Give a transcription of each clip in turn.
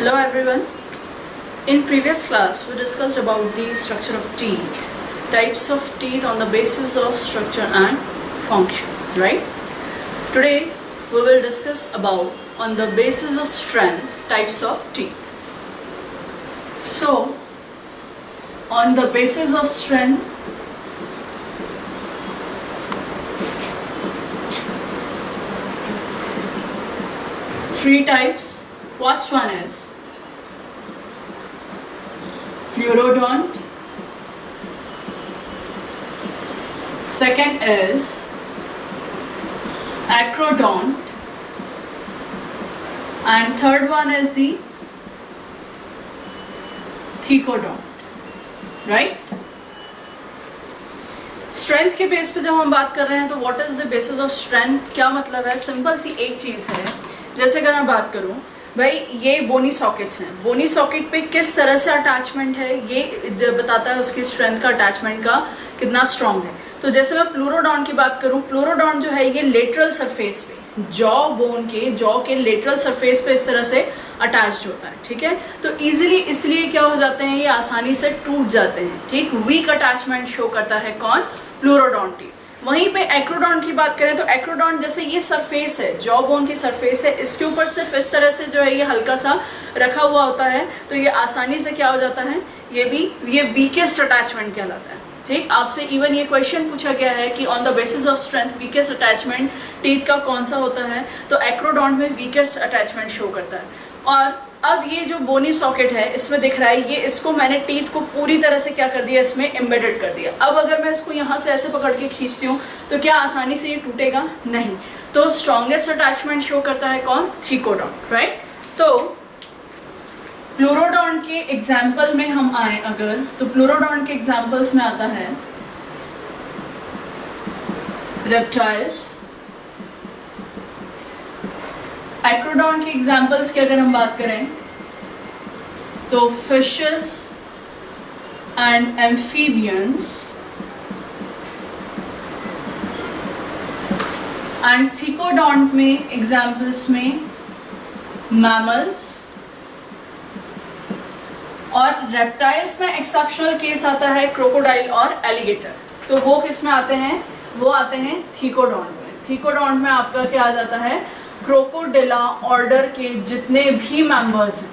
Hello everyone. In previous class we discussed about the structure of teeth, types of teeth on the basis of structure and function, right? Today we will discuss about on the basis of strength types of teeth. So on the basis of strength, three types. First one is pleurodont, second is acrodont, and third one is the thecodont, right? Strength के base पे जब हम बात कर रहे हैं तो what is the basis of strength, क्या मतलब है? सिंपल सी एक चीज है, जैसे अगर मैं बात करूं भाई ये बोनी सॉकेट्स हैं, बोनी सॉकेट पे किस तरह से अटैचमेंट है ये जो बताता है उसकी स्ट्रेंथ का, अटैचमेंट का कितना स्ट्रांग है। तो जैसे मैं प्लूरोडॉन की बात करूं, प्लूरोडॉन जो है ये लेटरल सरफेस पे जॉ बोन के जॉ के लेटरल सरफेस पे इस तरह से अटैच्ड होता है, ठीक है। तो इजीली इसलिए क्या हो जाते हैं, ये आसानी से टूट जाते हैं, ठीक। वीक अटैचमेंट शो करता है कौन? प्लूरोडॉन टी। वहीं पे एक्रोडॉन्ट की बात करें तो एक्रोडॉन्ट जैसे ये सरफेस है, जॉ बोन की सरफेस है, इसके ऊपर सिर्फ इस तरह से जो है ये हल्का सा रखा हुआ होता है, तो ये आसानी से क्या हो जाता है, ये वीकेस्ट अटैचमेंट कहलाता है, ठीक। आपसे इवन ये क्वेश्चन पूछा गया है कि on the basis of strength weakest attachment teeth का कौन सा होता है, तो एक्रोडॉन्ट में वीकेस्ट अटैचमेंट शो करता है। और अब ये जो बोनी सॉकेट है इसमें दिख रहा है, ये इसको मैंने टीथ को पूरी तरह से क्या कर दिया, इसमें एम्बेडेड कर दिया। अब अगर मैं इसको यहाँ से ऐसे पकड़ के खींचती हूँ तो क्या आसानी से ये टूटेगा? नहीं। तो स्ट्रॉन्गेस्ट अटैचमेंट शो करता है कौन? Thecodont, right. तो प्लूरोडॉन्ट के एग्जाम्पल में हम आए अगर, तो प्लूरोडॉन्ट के एग्जाम्पल्स में आता है रेप्टाइल्स। एक्रोडॉन्ट के एग्जाम्पल्स की अगर हम बात करें तो fishes and amphibians, and thecodont में एग्जाम्पल्स में मैमल्स, और रेप्टाइल्स में एक्सेप्शनल केस आता है क्रोकोडाइल और एलिगेटर। तो वो किस में आते हैं? वो आते हैं थीकोडॉन्ट में। थीकोडॉन्ट में आपका क्या आ जाता है? क्रोकोडिला ऑर्डर के जितने भी मेंबर्स हैं,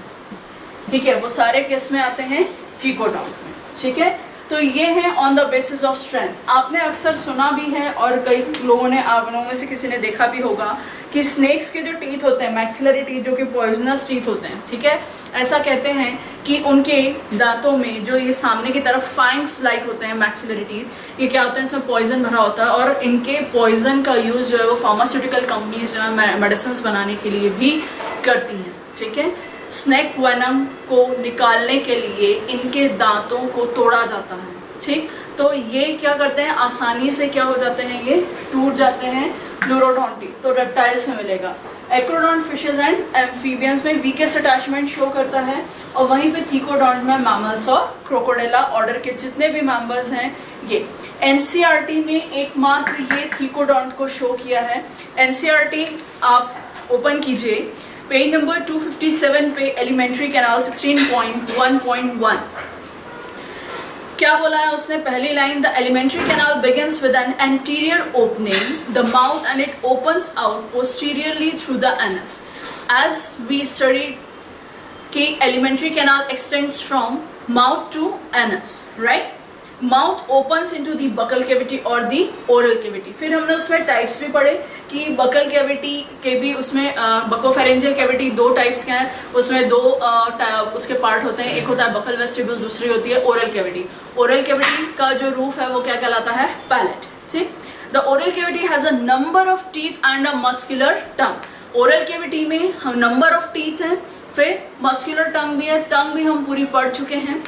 ठीक है, वो सारे किस में आते हैं? थीकोडॉन्ट में, ठीक है। तो ये है on the basis of strength. आपने अक्सर सुना भी है और कई लोगों ने, आप लोगों में से किसी ने देखा भी होगा कि स्नेक्स के जो टीथ होते हैं, मैक्सिलरी टीथ, जो कि पॉइजनस टीथ होते हैं, ठीक है, ऐसा कहते हैं कि उनके दांतों में जो ये सामने की तरफ फैंग्स लाइक होते हैं मैक्सिलरी टीथ, ये क्या होते हैं, इसमें पॉइजन भरा होता है और इनके पॉइजन का यूज जो है वो फार्मास्यूटिकल कंपनीज जो है मेडिसिन बनाने के लिए भी करती हैं, ठीक है। स्नेक वेनम को निकालने के लिए इनके दांतों को तोड़ा जाता है, ठीक। तो ये क्या करते हैं, आसानी से क्या हो जाते हैं, ये टूट जाते हैं प्लूरोडॉन्ट टीथ। तो रेप्टाइल्स में मिलेगा। एक्रोडॉन्ट फिशेस एंड एम्फीबियंस में वीकेस्ट अटैचमेंट शो करता है, और वहीं पे थीकोडॉन्ट में मैमल्स और क्रोकोडिला ऑर्डर के जितने भी मेंबर्स हैं ये। एनसीईआरटी ने एकमात्र ये थीकोडॉन्ट को शो किया है। एनसीईआरटी आप ओपन कीजिए, पेज नंबर 257 पे एलिमेंट्री कैनाल 16.1.1 क्या बोला है उसने? पहली line, the alimentary canal begins with an anterior opening the mouth and it opens out posteriorly through the anus. As we studied कि alimentary canal extends from mouth to anus, right. Mouth opens into the buccal cavity और the oral cavity. फिर हमने उसमें types भी पढ़े कि buccal cavity के भी उसमें बकोफेरेंजियल कैविटी दो टाइप्स के हैं, उसमें दो उसके पार्ट होते हैं, एक होता है बकल वेस्टिब्यूल, दूसरी होती है ओरल कैविटी। ओरल कैविटी का जो रूफ है वो क्या कहलाता है? पैलेट, ठीक। The oral cavity has a number of teeth and a muscular tongue. Oral cavity में हम नंबर ऑफ टीथ हैं, फिर मस्कुलर टंग भी है, टंग भी हम पूरी पढ़ चुके हैं।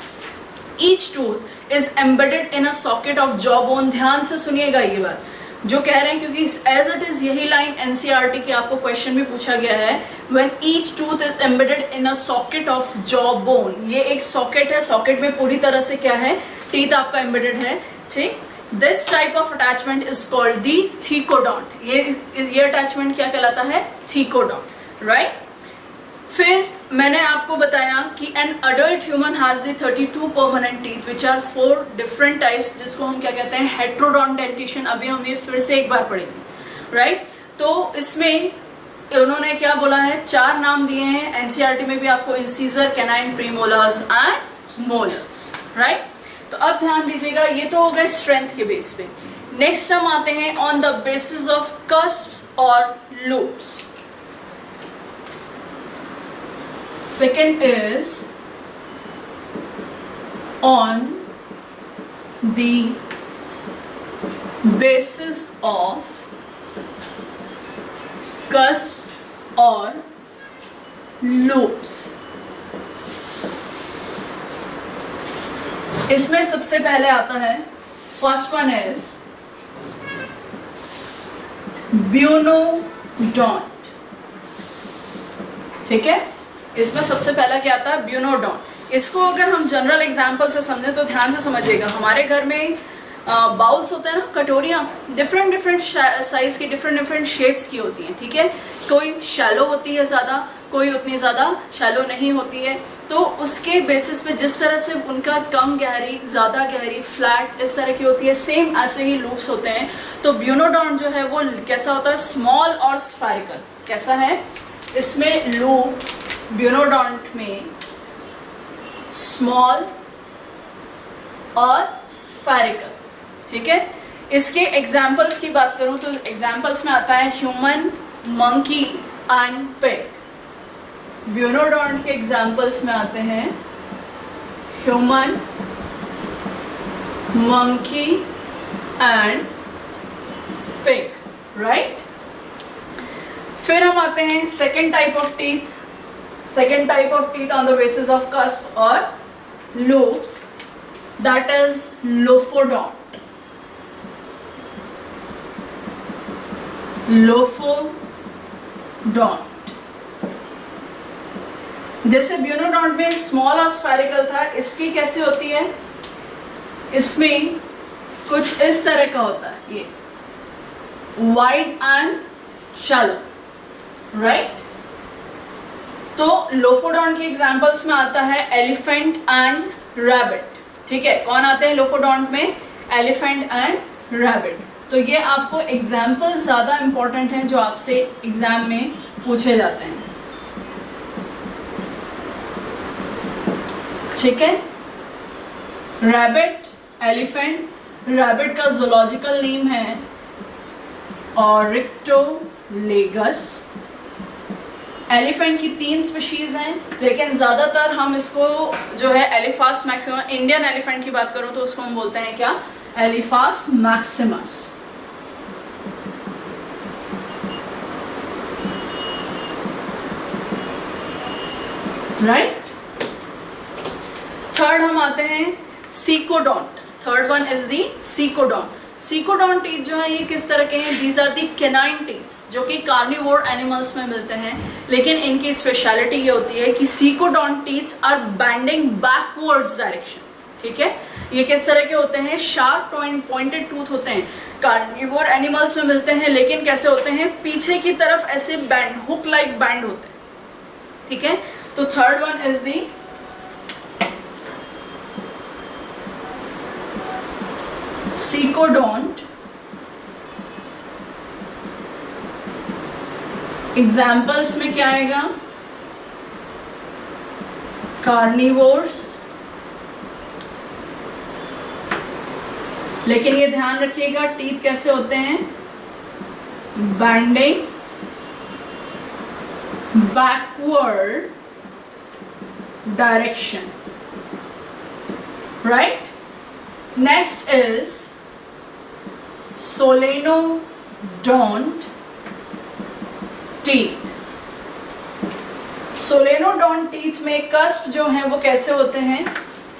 Each tooth is embedded in a socket of jawbone। ध्यान से सुनिएगा ये बात जो कह रहे हैं, क्योंकि एज इट इज यही लाइन एनसीईआरटी के आपको क्वेश्चन भी पूछा गया है। When each tooth is embedded in a socket of jawbone, ये एक सॉकेट है, सॉकेट में पूरी तरह से क्या है, टीथ आपका एम्बेडेड है, ठीक। This type of attachment is called the thecodont. ये अटैचमेंट क्या कहलाता है? Thecodont, right. फिर मैंने आपको बताया कि an adult human has the 32 permanent teeth which are 4 different types, जिसको हम क्या कहते हैं, हेट्रोडोंट डेंटिशन। अभी हम ये फिर से एक बार पढ़ेंगे, राइट। तो इसमें उन्होंने क्या बोला है, 4 नाम दिए हैं। एनसीईआरटी में भी आपको incisor, canine, premolars and molars, right. तो अब ध्यान दीजिएगा, ये तो हो गए स्ट्रेंथ के बेस पे। नेक्स्ट हम आते हैं ऑन द बेसिस ऑफ कस्प्स और loops. Second is on the basis of cusps or loops। इसमें सबसे पहले आता है, फर्स्ट वन इज ब्यूनोडोंट, ठीक है। इसमें सबसे पहला क्या आता है, ब्यूनोडोंट। इसको अगर हम जनरल एग्जांपल से समझें तो ध्यान से समझिएगा। हमारे घर में बाउल्स होते हैं ना, कटोरियाँ, डिफरेंट साइज की, डिफरेंट शेप्स की होती हैं, ठीक है। कोई शैलो होती है ज़्यादा, कोई उतनी ज़्यादा शैलो नहीं होती है। तो उसके बेसिस पे जिस तरह से उनका कम गहरी, ज़्यादा गहरी, फ्लैट, इस तरह की होती है, सेम ऐसे ही लूप्स होते हैं। तो ब्यूनोडोंट जो है वो कैसा होता है, स्मॉल और स्फेरिकल। कैसा है, इसमें लूप ब्यूनोडोंट में स्मॉल और स्फेरिकल, ठीक है। इसके एग्जाम्पल्स की बात करूं तो एग्जाम्पल्स में आता है human, monkey and pig. Bunodont के एग्जाम्पल्स में आते हैं human, monkey and pig, right. फिर हम आते हैं second type of teeth. Second type of teeth on the basis of cusp or loop, that is lophodont. Lophodont। जैसे ब्यूनोडोंट में स्मॉल और स्फेरिकल था, इसकी कैसे होती है, इसमें कुछ इस तरह का होता है, ये वाइड एंड शैलो, राइट। तो लोफोडोंट के एग्जांपल्स में आता है एलिफेंट एंड रैबिट, ठीक है। कौन आते हैं लोफोडोंट में, एलिफेंट एंड रैबिट। तो ये आपको एग्जांपल्स ज़्यादा इंपॉर्टेंट हैं जो आपसे एग्जाम में पूछे जाते हैं, ठीक है। रैबिट, एलिफेंट, रैबिट का जूलॉजिकल नेम है ऑरिक्टोलेगस। एलिफेंट की 3 स्पीशीज हैं, लेकिन ज़्यादातर हम इसको जो है एलिफास मैक्सिमम, इंडियन एलिफेंट की बात करूं तो उसको हम बोलते हैं क्या, एलिफास मैक्सिमस, राइट। थर्ड हम आते हैं secodont. Third one is the secodont. Secodont teeth जो है ये किस तरह के हैं, these are the canine teeths, जो कि कार्निवोर एनिमल्स में मिलते हैं। लेकिन इनकी स्पेशलिटी ये होती है कि secodont teeths are bending backwards direction, ठीक है। ये किस तरह के होते हैं, शार्प पॉइंटेड टूथ होते हैं, कार्निवोर एनिमल्स में मिलते हैं, लेकिन कैसे होते हैं, पीछे की तरफ ऐसे बैंड, हुक लाइक बैंड होते हैं, ठीक है। तो third one is the secodont. Examples में क्या आएगा, कार्निवोर्स, लेकिन ये ध्यान रखिएगा टीथ कैसे होते हैं, bending backward direction, right. Next is solenodont teeth। Solenodont teeth में कस्प जो हैं वो कैसे होते हैं,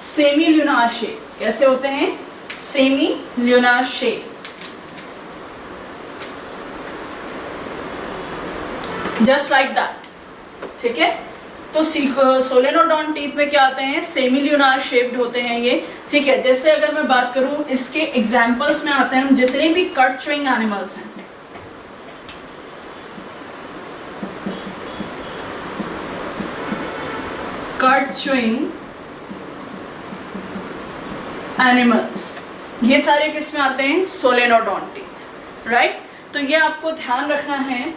सेमी ल्यूनार शेप। कैसे होते हैं, semi lunar shape, just like that, ठीक है। तो सोलेनोडोंट टीथ में क्या आते हैं, सेमी ल्यूनार शेप्ड होते हैं ये, ठीक है। जैसे अगर मैं बात करूं इसके एग्जांपल्स में आते हैं जितने भी कट च्युइंग एनिमल्स हैं, कट च्यूइंग एनिमल्स, ये सारे किस में आते हैं? सोलेनोडोंटीथ, राइट। तो ये आपको ध्यान रखना है।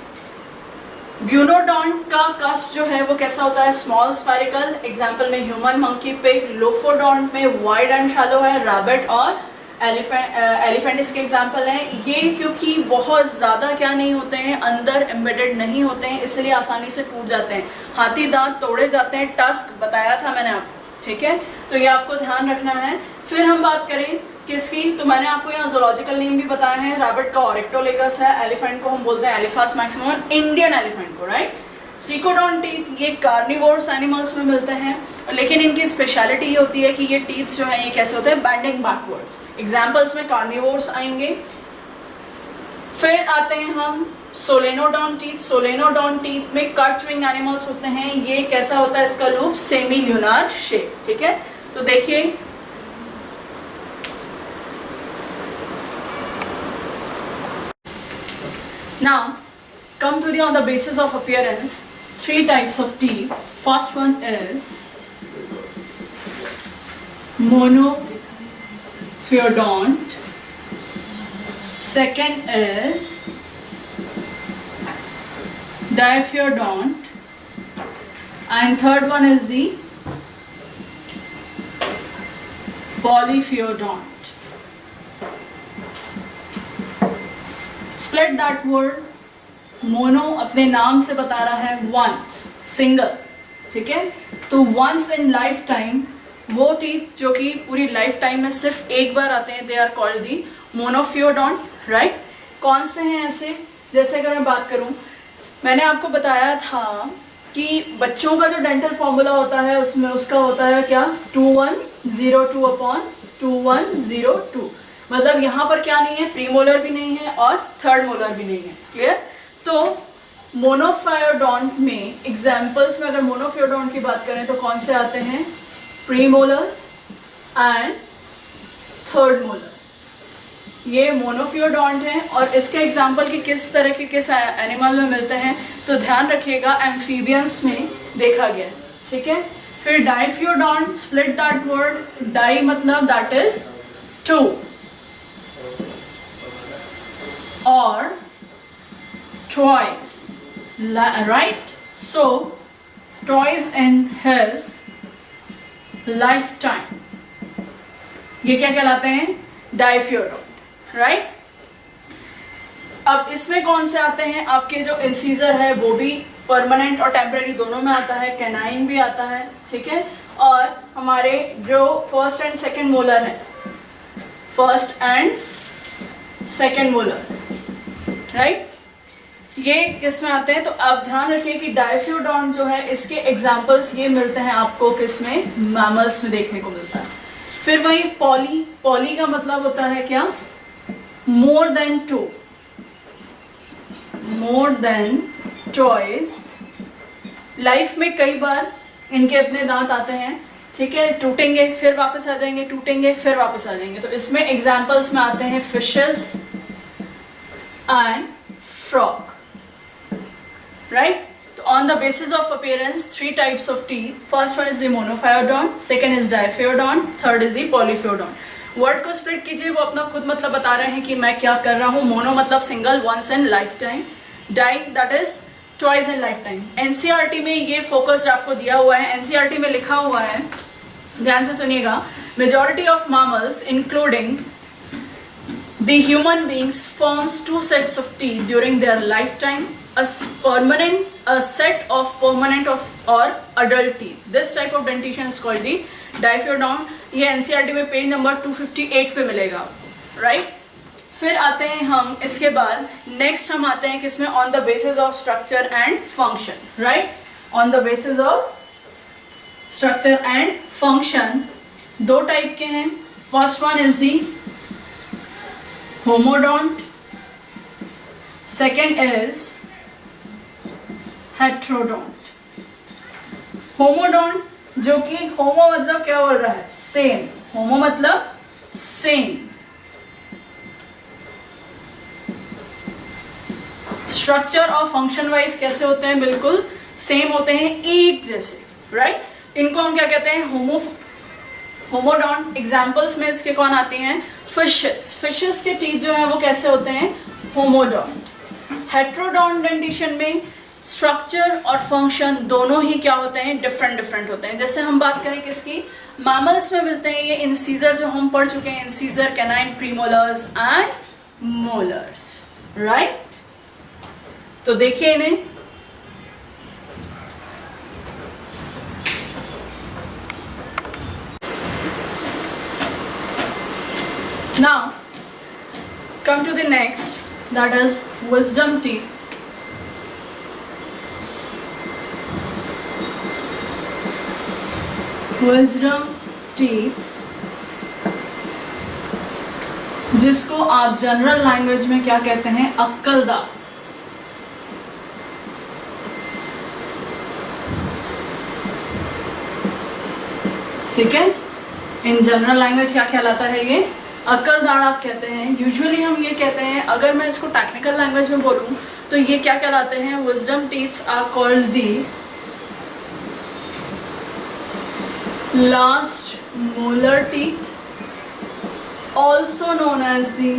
ब्यूनोडोंट का कस्प जो है वो कैसा होता है? स्मॉल स्फेरिकल, एग्जाम्पल में ह्यूमन, मंकी, पिग। लोफोडोंट में वाइड एंड शैलो है, रैबिट और एलिफेंट इसके एग्जाम्पल हैं। ये क्योंकि बहुत ज़्यादा क्या नहीं होते हैं, अंदर एम्बेडेड नहीं होते हैं, इसलिए आसानी से टूट जाते हैं। हाथी दांत तोड़े जाते हैं, टस्क बताया था मैंने आपको, ठीक है। तो ये आपको ध्यान रखना है। फिर हम बात करें किसकी, तो मैंने आपको यहाँ जोलॉजिकल नेम भी बताया है। रैबिट का ऑरिक्टोलेगस है, एलिफेंट को हम बोलते हैं एलिफास मैक्सिमम, इंडियन एलिफेंट को, राइट। सिकोडोंटीथ ये कार्निवोर्स एनिमल्स में मिलते हैं, लेकिन इनकी स्पेशलिटी ये होती है कि ये टीथ जो है ये कैसे होते हैं? Bending backwards. एग्जाम्पल्स में कार्निवोर्स आएंगे। फिर आते हैं हम सोलेनोडोंटीथ। सोलेनोडोंटीथ में कट च्यूइंग एनिमल्स होते हैं। ये कैसा होता है इसका लूप? सेमी ल्यूनार शेप, ठीक है। तो देखिए now come to the on the basis of appearance, three types of teeth. First one is monophyodont, second is diphyodont, and third one is the polyphyodont. Split that word. Mono अपने नाम से बता रहा है वंस, सिंगल, ठीक है। तो once in life time, वो टीथ जो कि पूरी लाइफ टाइम में सिर्फ एक बार आते हैं, they are called the monophyodont, right. कौन से हैं ऐसे? जैसे अगर मैं बात करूं, मैंने आपको बताया था कि बच्चों का जो डेंटल फॉर्मूला होता है उसमें उसका होता है क्या? 2102/2102। मतलब यहाँ पर क्या नहीं है? प्रीमोलर भी नहीं है और थर्ड मोलर भी नहीं है, क्लियर। तो मोनोफायोडोंट में एग्जाम्पल्स में अगर मोनोफियोडोंट की बात करें तो कौन से आते हैं? प्रीमोलर्स एंड थर्ड मोलर, ये मोनोफियोडोंट हैं। और इसके एग्जाम्पल की किस तरह के किस एनिमल में मिलते हैं तो ध्यान रखिएगा, एम्फीबियंस में देखा गया, ठीक है। फिर डाइफियोडोंट, स्प्लिट दैट वर्ड। डाई मतलब that is 2 or twice, right? So twice in his lifetime, ये क्या कहलाते हैं? डाइफियोडोंट, राइट। अब इसमें कौन से आते हैं? आपके जो इंसीजर है वो भी परमानेंट और टेम्परेरी दोनों में आता है, कैनाइन भी आता है, ठीक है। और हमारे जो फर्स्ट एंड सेकेंड मोलर है, first and second molar, right, ये किस में आते हैं? तो आप ध्यान रखिए कि डाइफियोडोंट जो है इसके एग्जाम्पल्स ये मिलते हैं आपको किस में? मैमल्स में देखने को मिलता है। फिर वही पॉली, पॉली का मतलब होता है क्या? More than 2, more than twice. Life में कई बार इनके अपने दांत आते हैं, ठीक है, टूटेंगे फिर वापस आ जाएंगे, टूटेंगे फिर वापस आ जाएंगे। तो इसमें एग्जाम्पल्स में आते हैं fishes and frog, right? So on the basis of appearance, 3 types of teeth. First one is the monophyodont, second is diphyodont, third is the polyphyodont. Word को स्प्लिट कीजिए, वो अपना खुद मतलब बता रहे हैं कि मैं क्या कर रहा हूँ। मोनो मतलब single, once in life time. Di that is twice in life time. NCERT में ये फोकस्ड आपको दिया हुआ है। एनसीईआरटी में लिखा हुआ है, ध्यान से सुनिएगा, majority of mammals including the human beings forms 2 sets of teeth during their lifetime, a set of permanent or adult teeth. This type of dentition is called the diphyodont. ये NCERT में page number 258 पे मिलेगा, right. फिर आते हैं हम इसके बाद नेक्स्ट हम आते हैं किसमें? On the basis of structure and function, right. On the basis of structure and function 2 type के हैं। First one is the homodont, second is heterodont. homodont जो कि होमो मतलब क्या बोल रहा है? सेम। होमो मतलब सेम। स्ट्रक्चर और फंक्शन वाइज कैसे होते हैं? बिल्कुल सेम होते हैं, एक जैसे, राइट। इनको हम क्या कहते हैं, होमोडॉन्ट। एग्जाम्पल्स में इसके कौन आती हैं, फिशेस। फिशेस के टीथ जो है वो कैसे होते हैं, होमोडॉन्ट। हेट्रोडॉन्ट डेंटिशन में स्ट्रक्चर और फंक्शन दोनों ही क्या होते हैं, डिफरेंट होते हैं। जैसे हम बात करें किसकी, मैमल्स में मिलते हैं ये इंसीजर जो हम पढ़ चुके हैं, incisor, canine, premolars and molars, right. तो देखिए इन्हें, now come to the next, that is wisdom teeth. wisdom teeth, जिसको आप जनरल लैंग्वेज में क्या कहते हैं, अक्कलदांत। ठीक है, इन जनरल लैंग्वेज क्या कहलाता है, ये अक्कलदांत आप कहते हैं। यूजुअली हम ये कहते हैं, अगर मैं इसको टेक्निकल लैंग्वेज में बोलूं तो ये क्या कहलाते हैं, wisdom teeths are called the last molar teeth, also known as the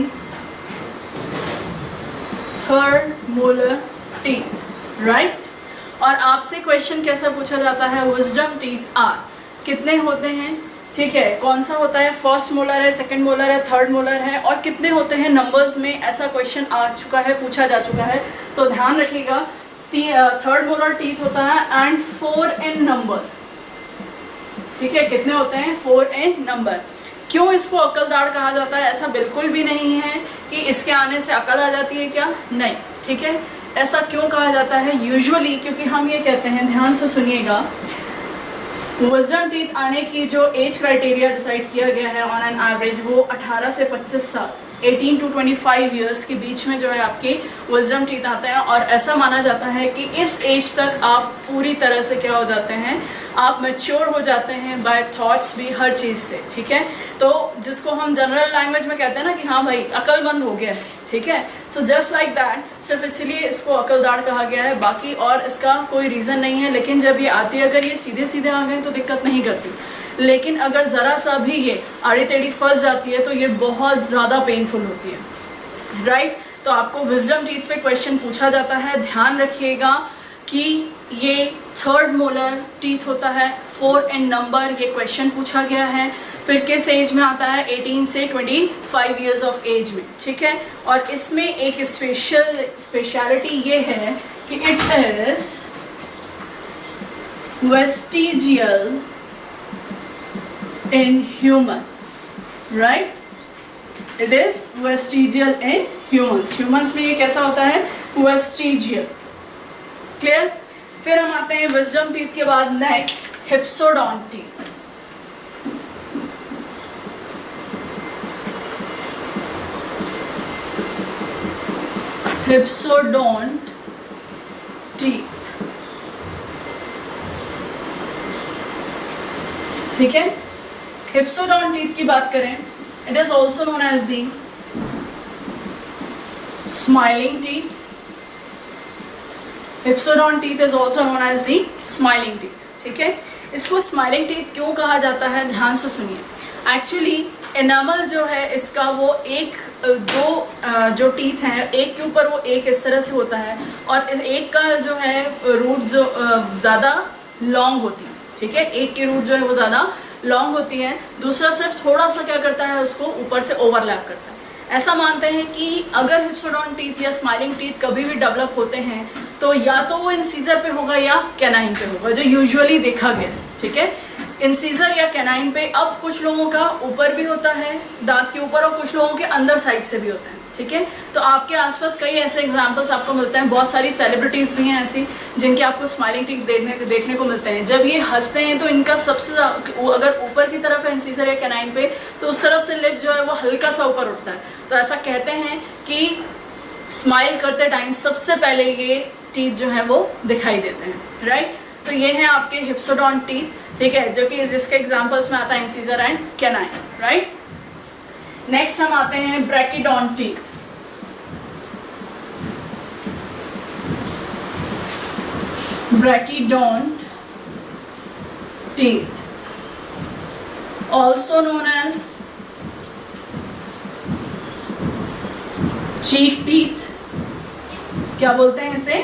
third molar teeth, right? और आपसे क्वेश्चन कैसा पूछा जाता है, विजडम टीथ आर कितने होते हैं, ठीक है, कौन सा होता है, फर्स्ट मोलर है, सेकंड मोलर है, थर्ड मोलर है, और कितने होते हैं नंबर्स में, ऐसा क्वेश्चन आ चुका है, पूछा जा चुका है। तो ध्यान रखिएगा, थर्ड मोलर टीथ होता है एंड 4 in नंबर, ठीक है, कितने होते हैं, 4 in नंबर। क्यों इसको अक्कलदांत कहा जाता है, ऐसा बिल्कुल भी नहीं है कि इसके आने से अकल आ जाती है, क्या नहीं, ठीक है। ऐसा क्यों कहा जाता है, यूजुअली क्योंकि हम ये कहते हैं, ध्यान से सुनिएगा, विजडम टीथ आने की जो एज क्राइटेरिया डिसाइड किया गया है ऑन एन एवरेज, वो 18 से 25 साल, 18 to 25 ईयर्स के बीच में जो है आपके विजडम टीथ आते हैं। और ऐसा माना जाता है कि इस एज तक आप पूरी तरह से क्या हो जाते हैं, आप मैच्योर हो जाते हैं बाय थॉट्स भी, हर चीज़ से, ठीक है। तो जिसको हम जनरल लैंग्वेज में कहते हैं ना कि हाँ भाई अक्लमंद हो गया है, ठीक है। सो जस्ट लाइक दैट, सिर्फ इसलिए इसको अक्लदांत कहा गया है, बाकी और इसका कोई रीज़न नहीं है। लेकिन जब ये आती है, अगर ये सीधे सीधे आ गए तो दिक्कत नहीं करती, लेकिन अगर ज़रा सा भी ये आड़ी टेढ़ी फंस जाती है तो ये बहुत ज़्यादा पेनफुल होती है, राइट। तो आपको विजडम टीथ पे क्वेश्चन पूछा जाता है, ध्यान रखिएगा कि ये थर्ड मोलर टीथ होता है, 4 in नंबर, ये क्वेश्चन पूछा गया है। फिर किस एज में आता है, 18 से 25 ईयर्स ऑफ एज में, ठीक है। और इसमें एक स्पेशलिटी ये है कि it is vestigial in humans, right? It is vestigial in humans. Humans में ये कैसा होता है, vestigial, clear? फिर हम आते हैं विजडम टीथ के बाद next hypsodont teeth. Hypsodont teeth, ठीक है। हिप्सोडोंट टीथ की बात करें, it is also known as the smiling teeth. Hypsodont teeth is also known as the smiling teeth, ठीक है। इसको स्माइलिंग टीथ क्यों कहा जाता है, ध्यान से सुनिए। एक्चुअली एनामल जो है इसका, वो दो जो टीथ हैं, एक के ऊपर वो एक इस तरह से होता है, और इस एक का जो है रूट जो ज़्यादा लॉन्ग होती है, ठीक है। एक की रूट जो है वो ज़्यादा लॉन्ग होती है, दूसरा सिर्फ थोड़ा सा क्या करता है, उसको ऊपर से ओवरलैप करता है। ऐसा मानते हैं कि अगर हिप्सोडोंट टीथ या स्माइलिंग टीथ कभी भी डेवलप होते हैं तो या तो वो इंसीजर पे होगा या कैनाइन पे होगा, जो यूजुअली देखा गया है, ठीक है। इंसीजर या कैनाइन पे। अब कुछ लोगों का ऊपर भी होता है दांत के ऊपर, और कुछ लोगों के अंदर साइड से भी होता है, ठीक है। तो आपके आसपास कई ऐसे एग्जाम्पल्स आपको मिलते हैं, बहुत सारी सेलिब्रिटीज़ भी हैं ऐसी जिनके आपको स्माइलिंग टीथ देखने को मिलते हैं। जब ये हंसते हैं तो इनका सबसे अगर ऊपर की तरफ है इंसीजर या कैनाइन पे, तो उस तरफ से लिप जो है वो हल्का सा ऊपर उठता है। तो ऐसा कहते हैं कि स्माइल करते टाइम सबसे पहले ये टीथ जो है वो दिखाई देते हैं, राइट। तो ये हैं आपके हिप्सोडोंट टीथ, ठीक है, जो कि जिसके एग्जाम्पल्स में आता है incisor and canine, right. Next हम आते हैं ब्रैकिडोंट teeth. ब्रैकिडोंट teeth, also known as cheek teeth. क्या बोलते हैं इसे?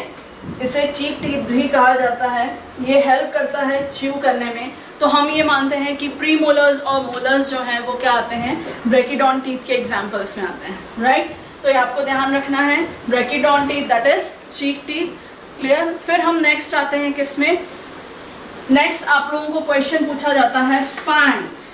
इसे चीक टीथ भी कहा जाता है. ये हेल्प करता है च्यू करने में. तो हम ये मानते हैं कि प्री मोलर्स और मोलर्स जो हैं वो क्या आते हैं? ब्रैकिडॉन टीथ के एग्जाम्पल्स में आते हैं, राइट? तो ये आपको ध्यान रखना है. Brachydont teeth that is cheek teeth. Clear? फिर हम नेक्स्ट आते हैं किसमें? नेक्स्ट आप लोगों को क्वेश्चन पूछा जाता है फैंग्स.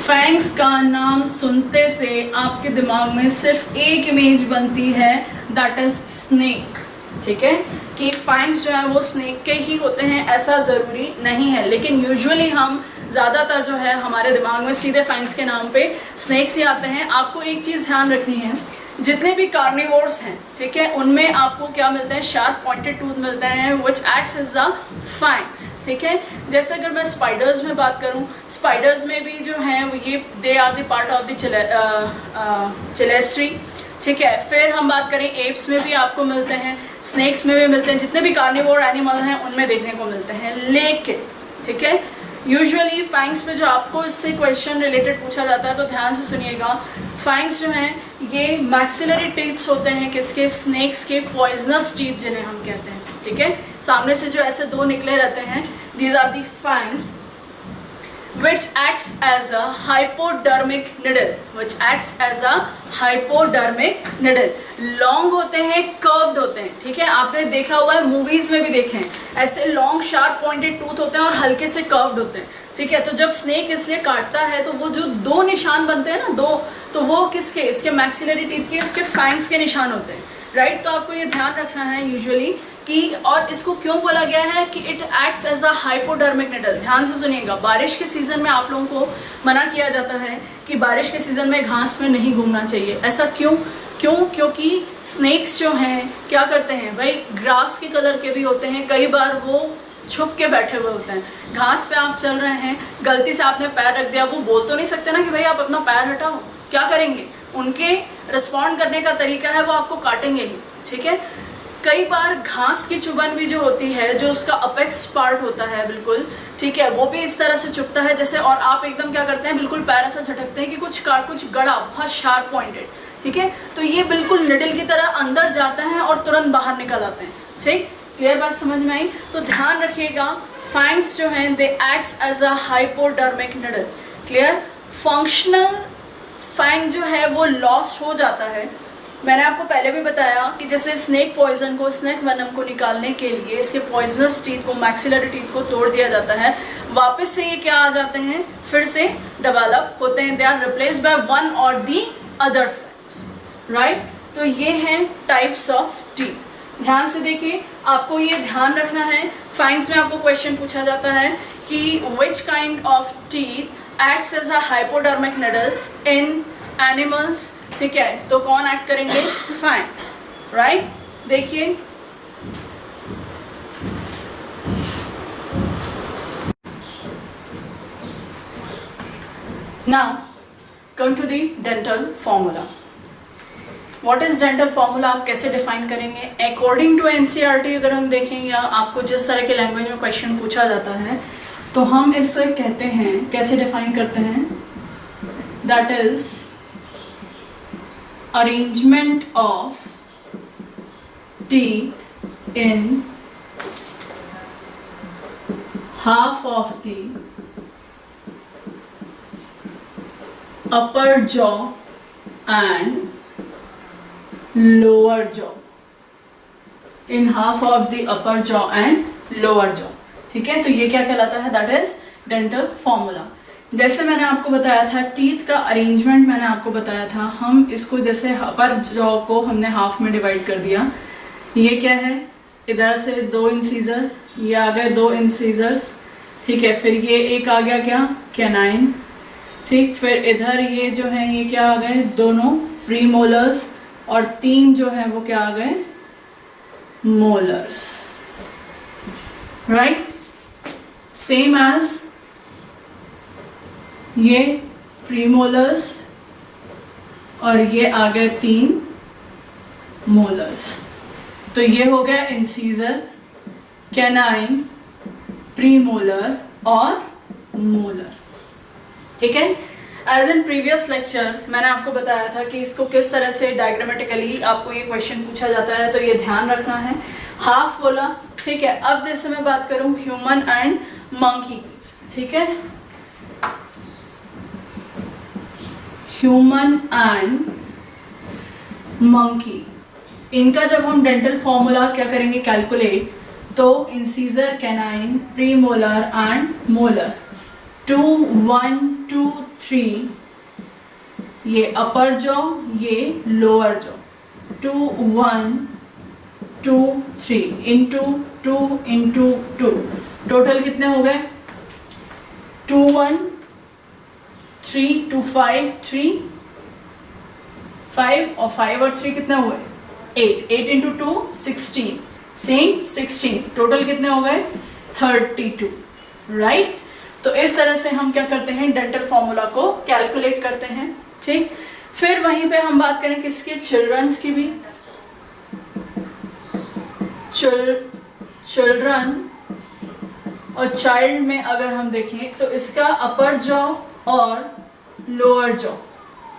फैंग्स का नाम सुनते से आपके दिमाग में सिर्फ एक इमेज बनती है, दैट इज स्नेक. ठीक है कि फैंग्स जो है वो स्नेक के ही होते हैं, ऐसा ज़रूरी नहीं है. लेकिन यूजुअली हम ज़्यादातर जो है हमारे दिमाग में सीधे फैंग्स के नाम पे स्नेक्स ही आते हैं. आपको एक चीज़ ध्यान रखनी है, जितने भी कार्निवोर्स हैं, ठीक है, उनमें आपको क्या मिलते हैं? शार्प पॉइंटेड टूथ मिलते हैं which acts as the fangs. ठीक है, जैसे अगर मैं स्पाइडर्स में बात करूं, स्पाइडर्स में भी जो हैं वो ये they are the part of the चिलेस्ट्री. ठीक है, फिर हम बात करें एप्स में भी आपको मिलते हैं, स्नेक्स में भी मिलते हैं, जितने भी कार्निवोर एनिमल हैं उनमें देखने को मिलते हैं. लेकिन ठीक है, यूजुअली फैंग्स में जो आपको इससे क्वेश्चन रिलेटेड पूछा जाता है तो ध्यान से सुनिएगा. फैंग्स जो हैं ये मैक्सिलरी टीथ्स होते हैं किसके? स्नेक्स के. पॉइजनस टीथ जिन्हें हम कहते हैं. ठीक है, सामने से जो ऐसे दो निकले रहते हैं, these are the fangs which acts as a hypodermic needle, which acts as a hypodermic needle. Long होते हैं, कर्व्ड होते हैं. ठीक है, आपने देखा हुआ है, मूवीज में भी देखे हैं, ऐसे लॉन्ग शार्प पॉइंटेड टूथ होते हैं और हल्के से कर्व्ड होते हैं. ठीक है, तो जब स्नेक इसलिए काटता है तो वो जो दो निशान बनते हैं ना, दो, तो वो किसके? इसके मैक्सिलरी टीथ के, इसके फैंग्स के निशान होते हैं, राइट? तो आपको ये ध्यान रखना है यूजुअली कि, और इसको क्यों बोला गया है कि it acts as a hypodermic needle. ध्यान से सुनिएगा, बारिश के सीजन में आप लोगों को मना किया जाता है कि बारिश के सीजन में घास में नहीं घूमना चाहिए. ऐसा क्यों? क्योंकि स्नेक्स जो हैं क्या करते हैं भाई, ग्रास के कलर के भी होते हैं, कई बार वो छुप के बैठे हुए होते हैं. घास पे आप चल रहे हैं, गलती से आपने पैर रख दिया, वो बोल तो नहीं सकते ना कि भाई आप अपना पैर हटाओ. क्या करेंगे? उनके रिस्पॉन्ड करने का तरीका है वो आपको काटेंगे ही. ठीक है, कई बार घास की चुभन भी जो होती है, जो उसका अपेक्स पार्ट होता है बिल्कुल, ठीक है, वो भी इस तरह से चुभता है जैसे, और आप एकदम क्या करते हैं, बिल्कुल पैर ऐसा झटकते हैं कि कुछ गड़ा, बहुत शार्प पॉइंटेड. ठीक है, तो ये बिल्कुल निडल की तरह अंदर जाता है और तुरंत बाहर निकल आते हैं. ठीक, क्लियर बात समझ में आई? तो ध्यान रखिएगा, फैंग्स जो हैं they acts as a hypodermic needle. Clear? Functional fang जो है वो लॉस्ट हो जाता है. मैंने आपको पहले भी बताया कि जैसे स्नेक पॉइजन को, स्नेक वेनम को निकालने के लिए इसके पॉइजनस टीथ को, मैक्सिलरी टीथ को तोड़ दिया जाता है. वापस से ये क्या आ जाते हैं? फिर से डेवलप होते हैं. They are replaced by one और दी अदर फैंग्स, राइट? तो ये हैं टाइप्स ऑफ टीथ. ध्यान से देखिए, आपको ये ध्यान रखना है. फैंग्स में आपको क्वेश्चन पूछा जाता है कि which kind of teeth acts as a hypodermic needle in animals. ठीक है, तो कौन एक्ट करेंगे? Fangs, right? देखिए, now come to the dental formula. What is dental formula? आप कैसे डिफाइन करेंगे? अकॉर्डिंग टू एनसीईआरटी अगर हम देखें, या आपको जिस तरह के लैंग्वेज में क्वेश्चन पूछा जाता है, तो हम इससे कहते हैं, कैसे डिफाइन करते हैं? That is arrangement of teeth in half of the upper jaw and lower jaw. In half of the upper jaw and lower jaw. ठीक है, तो ये क्या कहलाता है? That is dental formula. जैसे मैंने आपको बताया था, टीथ का अरेंजमेंट मैंने आपको बताया था. हम इसको जैसे अपर जॉ को हमने हाफ में डिवाइड कर दिया. ये क्या है? इधर से 2 इंसीजर, ये आ गए 2 इंसीजर्स. ठीक है, फिर ये एक आ गया क्या? कैनाइन. ठीक, फिर इधर ये जो है ये क्या आ गए? दोनों प्रीमोलर्स. और 3 जो है वो क्या आ गए? Molars, right? सेम एज ये प्रीमोलर्स और ये आ गए 3 मोलर्स. तो ये हो गया इंसीजर, कैनाइन, प्रीमोलर और मोलर। ठीक है, एज इन प्रीवियस लेक्चर मैंने आपको बताया था कि इसको किस तरह से डायग्रामेटिकली आपको ये क्वेश्चन पूछा जाता है, तो ये ध्यान रखना है। हाफ बोला, ठीक है। अब जैसे मैं बात करूं ह्यूमन एंड मंकी, ठीक है, ह्यूमन एंड मंकी, इनका जब हम डेंटल फॉर्मूला क्या करेंगे कैलकुलेट, तो incisor, canine, premolar and molar, 2 1 2 3, ये अपर जॉ, ये lower jaw, 2 1 2 3 into 2 into 2, total कितने हो गए 2 1 3 2 5 3 5 और 5 और 3 कितने हुए 8, 8 इंटू 2 16, सेम 16, टोटल कितने हो गए 32, राइट। तो इस तरह से हम क्या करते हैं डेंटल फॉर्मूला को कैलकुलेट करते हैं, ठीक। फिर वहीं पे हम बात करें किसके, चिल्ड्रंस की भी। चिल्ड्रन और चाइल्ड में अगर हम देखें तो इसका अपर जॉ और lower jaw,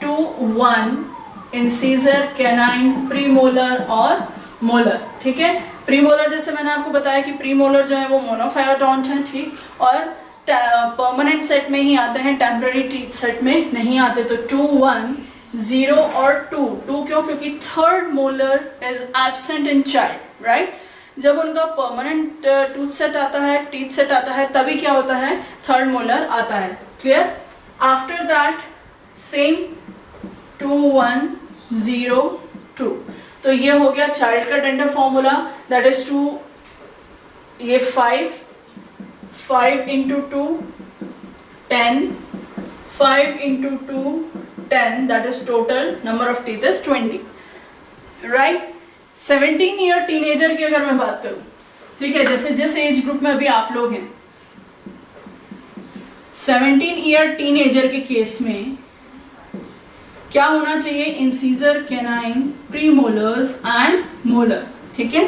2 1, incisor, canine, premolar और मोलर, ठीक है। प्रीमोलर जैसे मैंने आपको बताया कि प्रीमोलर जो है वो मोनोफायोडोंट है, ठीक, और परमानेंट सेट में ही आते हैं, टेम्पररी टीथ सेट में नहीं आते। तो 2 1 0 और 2 2 क्यों, क्योंकि third molar is absent in child, right. जब उनका परमानेंट टूथ सेट आता है, टीथ सेट आता है, तभी क्या होता है थर्ड मोलर आता है, क्लियर। आफ्टर दैट सेम 2 1 0 2, तो ये हो गया चाइल्ड का डेंटल फॉर्मूला, दैट इज 2, ये 5 into 2 10, 5 into 2 10, that is total number of teeth is 20, right. 17 year teenager की अगर मैं बात करूं, ठीक है, जैसे जिस एज ग्रुप में अभी आप लोग हैं, 17 ईयर टीनेजर के केस में क्या होना चाहिए, incisor, canine, premolars and molar, ठीक है।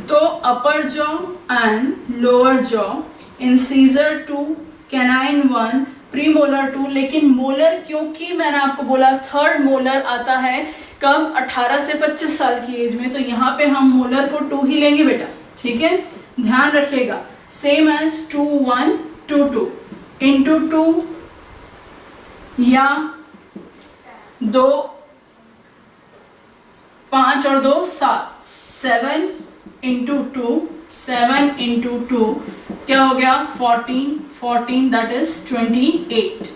तो अपर jaw and lower jaw, incisor 2, canine 1, premolar 2, लेकिन मोलर क्योंकि मैंने आपको बोला थर्ड मोलर आता है कब, 18 से 25 साल की एज में, तो यहाँ पे हम मोलर को 2 ही लेंगे बेटा, ठीक है, ध्यान रखिएगा। सेम एज 2 1 2 2 इंटू 2 या 2 5 और 2 7, 7 इंटू 2 7 इंटू 2 क्या हो गया 14, 14 दैट इज 28,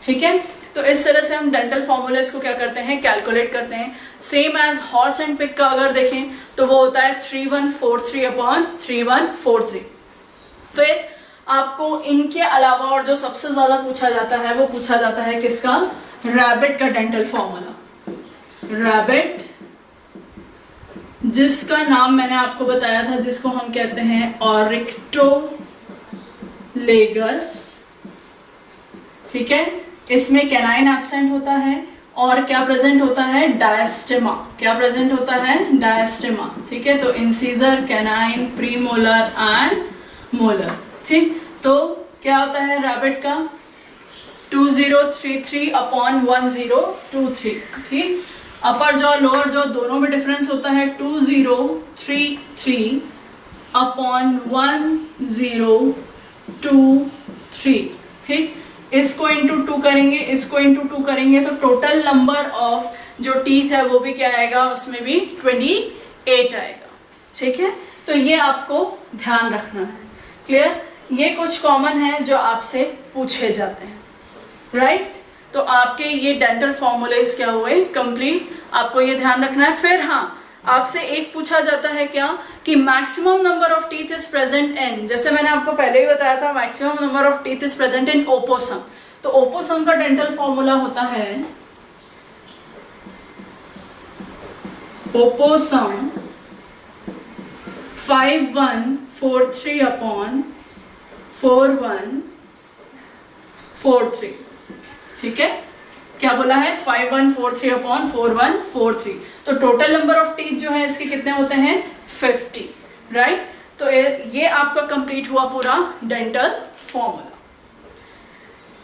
ठीक है। तो इस तरह से हम डेंटल फॉर्मूलेस को क्या करते हैं कैलकुलेट करते हैं। Same as horse and pig का अगर देखें तो वो होता है 3143 अपॉन 3143। फिर आपको इनके अलावा और जो सबसे ज्यादा पूछा जाता है वो पूछा जाता है किसका, रैबिट का डेंटल फॉर्मूला। रैबिट जिसका नाम मैंने आपको बताया था, जिसको हम कहते हैं ऑरिक्टोलेगस, ठीक है। इसमें कैनाइन एब्सेंट होता है और क्या प्रेजेंट होता है, डायस्टेमा। क्या प्रेजेंट होता है, डायस्टेमा, ठीक है। तो incisor, canine, premolar and molar, ठीक। तो क्या होता है रैबिट का 2033 अपॉन 1023, ठीक। अपर जॉ लोअर जॉ दोनों में डिफरेंस होता है 2033 अपॉन 1023, ठीक। इसको इंटू 2 करेंगे, इसको इंटू 2 करेंगे तो टोटल नंबर ऑफ जो टीथ है वो भी क्या आएगा, उसमें भी 28 आएगा, ठीक है। तो ये आपको ध्यान रखना है, क्लियर। ये कुछ कॉमन है जो आपसे पूछे जाते हैं, राइट। तो आपके ये डेंटल फॉर्मूलेस क्या हुए कंप्लीट, आपको ये ध्यान रखना है। फिर हाँ, आपसे एक पूछा जाता है क्या कि maximum number of teeth is present in, जैसे मैंने आपको पहले ही बताया था maximum number of teeth is present in opossum. तो ओपोसम का डेंटल फॉर्मूला होता है ओपोसम 5143 अपॉन 4143, ठीक है। क्या बोला है 5143 अपॉन 4143। तो टोटल नंबर ऑफ टीथ जो है इसके कितने होते हैं 50, राइट। तो ये आपका कंप्लीट हुआ पूरा डेंटल फॉर्मूला।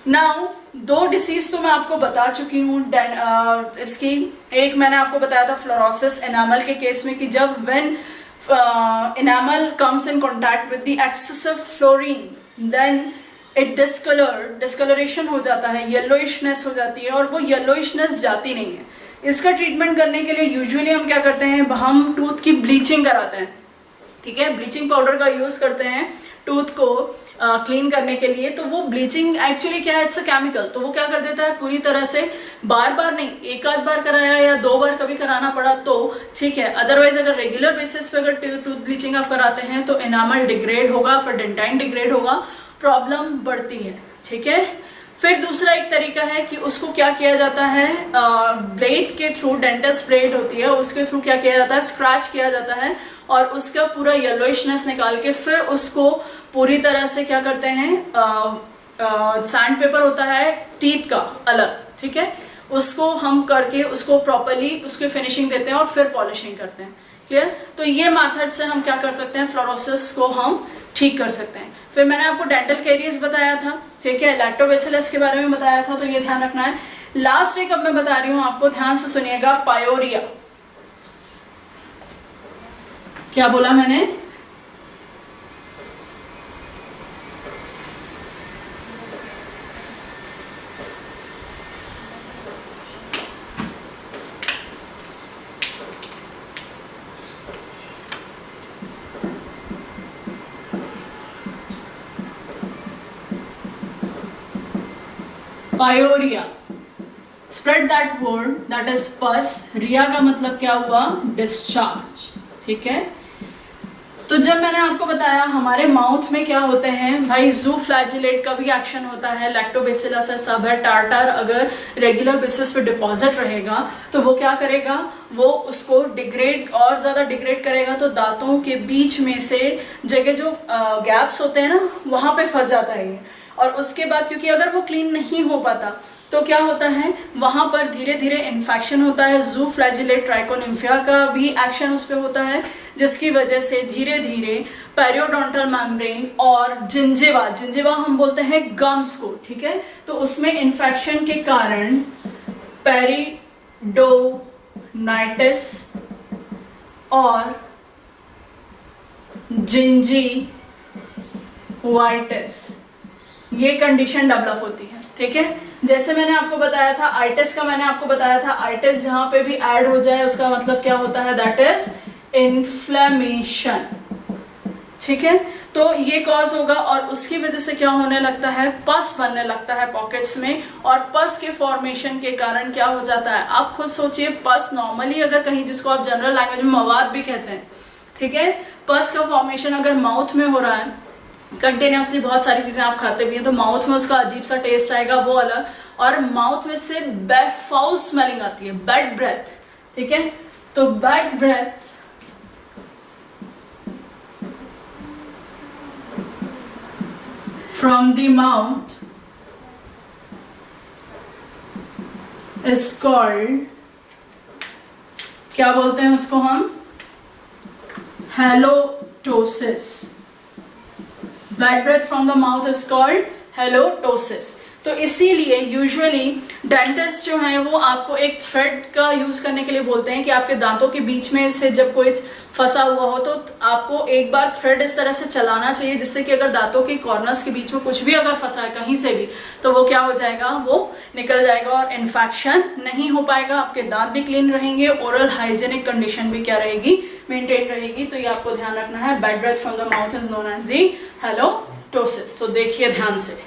नाउ 2 डिसीज तो मैं आपको बता चुकी हूँ इसकी। एक मैंने आपको बताया था फ्लोरोसिस एनामल के केस में कि जब when enamel comes in contact with the excessive fluorine then it discolouration हो जाता है, येलोइशनेस हो जाती है, और वो येलोइशनेस जाती नहीं है। इसका ट्रीटमेंट करने के लिए यूजुअली हम क्या करते हैं, हम टूथ की ब्लीचिंग कराते हैं, ठीक है। ब्लीचिंग पाउडर का यूज करते हैं टूथ को क्लीन करने के लिए। तो वो ब्लीचिंग एक्चुअली क्या है, इट्स अ केमिकल, तो वो क्या कर देता है पूरी तरह से, बार बार नहीं, एक आध बार कराया या 2 बार कभी कराना पड़ा तो ठीक है। अदरवाइज अगर रेगुलर बेसिस पे अगर टूथ ब्लीचिंग आप कराते हैं तो एनामल डिग्रेड होगा, फिर डेंटाइन डिग्रेड होगा, प्रॉब्लम बढ़ती है, ठीक है। फिर दूसरा एक तरीका है कि उसको क्या किया जाता है, ब्लेड के थ्रू, डेंटिस्ट ब्लेड होती है उसके थ्रू क्या किया जाता है, स्क्रैच किया जाता है और उसका पूरा येलोइशनेस निकाल के फिर उसको पूरी तरह से क्या करते हैं, सैंड पेपर होता है टीथ का अलग, ठीक है, उसको हम करके उसको प्रॉपरली उसकी फिनिशिंग देते हैं और फिर पॉलिशिंग करते हैं। क्लियर। तो ये मेथड से हम क्या कर सकते हैं, फ्लोरोसिस को हम ठीक कर सकते हैं। फिर मैंने आपको डेंटल कैरियस बताया था, ठीक है, लैक्टोबैसिलस के बारे में बताया था, तो ये ध्यान रखना है। लास्ट एक अब मैं बता रही हूँ आपको, ध्यान से सुनिएगा, पायोरिया। क्या बोला मैंने, pyorrhoea, spread that word, that is पस। रिया का मतलब क्या हुआ, डिस्चार्ज, ठीक है। तो जब मैंने आपको बताया हमारे माउथ में क्या होते हैं भाई, जू फ्लैजिलेट का भी एक्शन होता है, लैक्टोबैसिलस है, सब है, टार्टार अगर रेगुलर बेसिस पे डिपॉजिट रहेगा तो वो क्या करेगा, वो उसको डिग्रेड और ज्यादा डिग्रेड करेगा, तो दांतों के बीच में से जगह जो गैप्स होते हैं ना वहां पे फंस जाता है ये। और उसके बाद क्योंकि अगर वो क्लीन नहीं हो पाता तो क्या होता है, वहां पर धीरे धीरे इन्फेक्शन होता है, जू फ्लैजिलेट ट्राइकोनिम्फिया का भी एक्शन उस पर होता है, जिसकी वजह से धीरे धीरे पेरियोडोंटल मेम्ब्रेन और जिंजिवा, जिंजिवा हम बोलते हैं गम्स को, ठीक है, तो उसमें इन्फेक्शन के कारण पेरिडोनाइटिस और जिंजीवाइटिस ये कंडीशन डेवलप होती है, ठीक है। जैसे मैंने आपको बताया था आइटिस का, मैंने आपको बताया था आइटिस जहां पे भी ऐड हो जाए उसका मतलब क्या होता है, दैट इज इन्फ्लेमेशन, ठीक है। तो ये कॉज होगा और उसकी वजह से क्या होने लगता है, पस बनने लगता है पॉकेट्स में, और पस के फॉर्मेशन के कारण क्या हो जाता है, आप खुद सोचिए, पस नॉर्मली अगर कहीं, जिसको आप जनरल लैंग्वेज में मवाद भी कहते हैं, ठीक है, पस का फॉर्मेशन अगर माउथ में हो रहा है कंटिन्यूसली, बहुत सारी चीजें आप खाते भी हैं तो माउथ में उसका अजीब सा टेस्ट आएगा, वो अलग, और माउथ में से फाउल स्मेलिंग आती है, बैड ब्रेथ, ठीक है। तो bad breath from the mouth is called, क्या बोलते हैं उसको हम, halitosis. Bad breath from the mouth is called halitosis. तो इसीलिए यूजुअली डेंटिस्ट जो हैं वो आपको एक थ्रेड का यूज करने के लिए बोलते हैं कि आपके दांतों के बीच में से जब कोई फंसा हुआ हो तो आपको एक बार थ्रेड इस तरह से चलाना चाहिए जिससे कि अगर दांतों के कॉर्नर्स के बीच में कुछ भी अगर फंसा है कहीं से भी तो वो क्या हो जाएगा, वो निकल जाएगा और इन्फेक्शन नहीं हो पाएगा, आपके दांत भी क्लीन रहेंगे, ओरल हाइजेनिक कंडीशन भी क्या रहेगी, मेंटेन रहेगी। तो ये आपको ध्यान रखना है, bad breath from the mouth is known as the halitosis. तो देखिए ध्यान से,